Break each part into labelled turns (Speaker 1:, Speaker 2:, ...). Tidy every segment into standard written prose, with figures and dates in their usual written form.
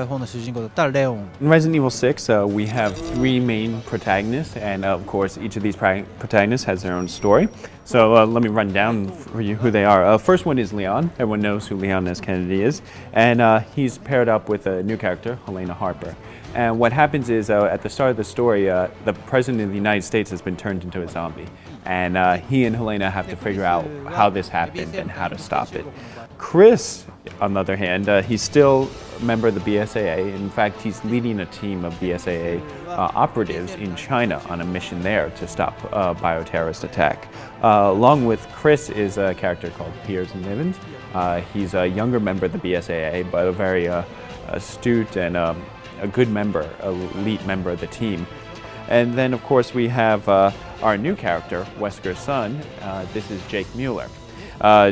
Speaker 1: 4の主人公だったらレオン。
Speaker 2: In Resident Evil 6, we have 3 main protagonists, and of course, each of these protagonists has their own story. So let me run down for you who they are. First one is Leon. Everyone knows who Leon S. Kennedy is. And he's paired up with a new character, Helena Harper. And what happens is, at the start of the story, the President of the United States has been turned into a zombie. And he and Helena have to figure out how this happened and how to stop it. Chris, on the other hand, he's still a member of the BSAA. In fact, he's leading a team of BSAA operatives in China on a mission there to stop a bioterrorist attack. Along with Chris is a character called Piers Nivens. He's a younger member of the BSAA, but a very astute and a good member, elite member of the team. And then, of course, we have our new character, Wesker's son. This is Jake Mueller.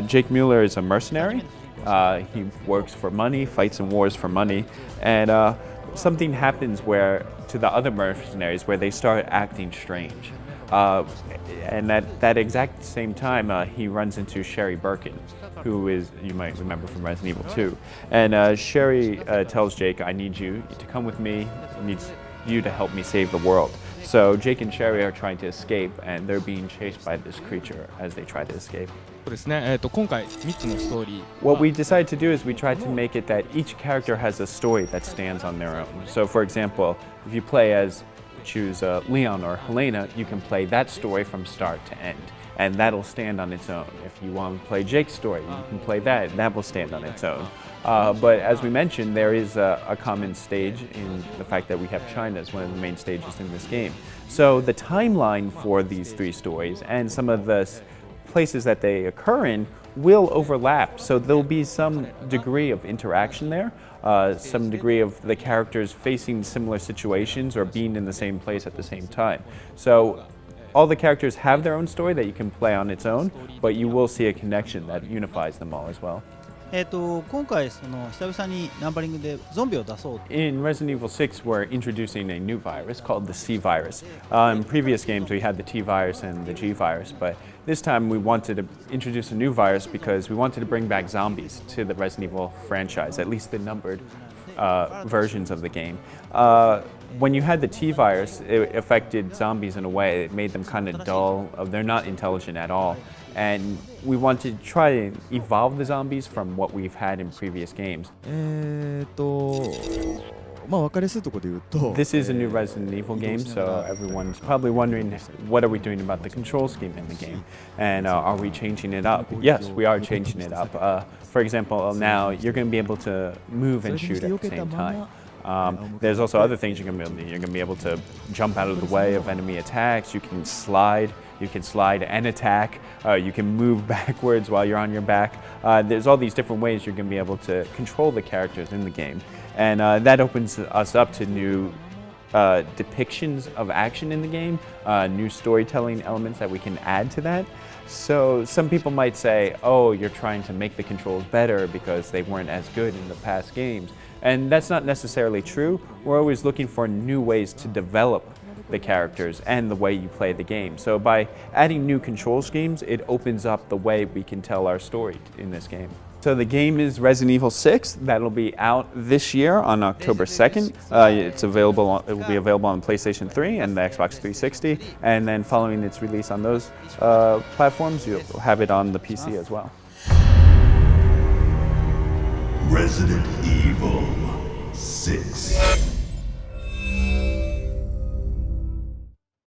Speaker 2: Jake Mueller is a mercenary. He works for money, fights in wars for money, and something happens to the other mercenaries where they start acting strange. And at that exact same time, he runs into Sherry Birkin, who is, you might remember from Resident Evil 2. And Sherry tells Jake, I need you to come with me, I need you to help me save the world. So Jake and Sherry are trying to escape, and they're being chased by this creature as they try to escape.
Speaker 3: そうですね。今回3つのストーリー。
Speaker 2: What we decided to do is we tried to make it that each character has a story that stands on their own. So for example, if you choose Leon or Helena, you can play that story from start to end, and that'll stand on its own. If you want to play Jake's story, you can play that, and that will stand on its own. But as we mentioned, there is a common stage in the fact that we have China as one of the main stages in this game. So the timeline for these 3 stories and some of the places that they occur in will overlap. So there'll be some degree of interaction there, some degree of the characters facing similar situations or being in the same place at the same time. So all the characters have their own story that you can play on its own, but you will see a connection that unifies them all as well.
Speaker 1: 今回久々にナンバリングでゾンビを出そう。
Speaker 2: In Resident Evil 6, we're introducing a new virus called the C virus. In previous games, we had the T virus and the G virus, but this time we wanted to introduce a new virus because we wanted to bring back zombies to the Resident Evil franchise, at least the numbered versions of the game. When you had the T virus, it affected zombies in a way. It made them kind of dull. They're not intelligent at all. And we wanted to try and evolve the zombies from what we've had in previous games.
Speaker 4: まあ分かりやすいところで言うと
Speaker 2: This is a new Resident Evil game, so everyone's probably wondering, what are we doing about the control scheme in the game? And are we changing it up? Yes, we are changing it up. For example, now you're going to be able to move and shoot at the same time. There's also other things you're going to be able to do. You're going to be able to jump out of the way of enemy attacks. You can slide and attack. You can move backwards while you're on your back. There's all these different ways you're going to be able to control the characters in the game. And that opens us up to new depictions of action in the game, new storytelling elements that we can add to that. So some people might say, oh, you're trying to make the controls better because they weren't as good in the past games. And that's not necessarily true. We're always looking for new ways to develop the characters and the way you play the game. So by adding new control schemes, it opens up the way we can tell our story in this game. So the game is Resident Evil 6. That'll be out this year on October 2nd. It will be available on PlayStation 3 and the Xbox 360. And then following its release on those platforms, you'll have it on the PC as well.
Speaker 5: Resident Evil 6.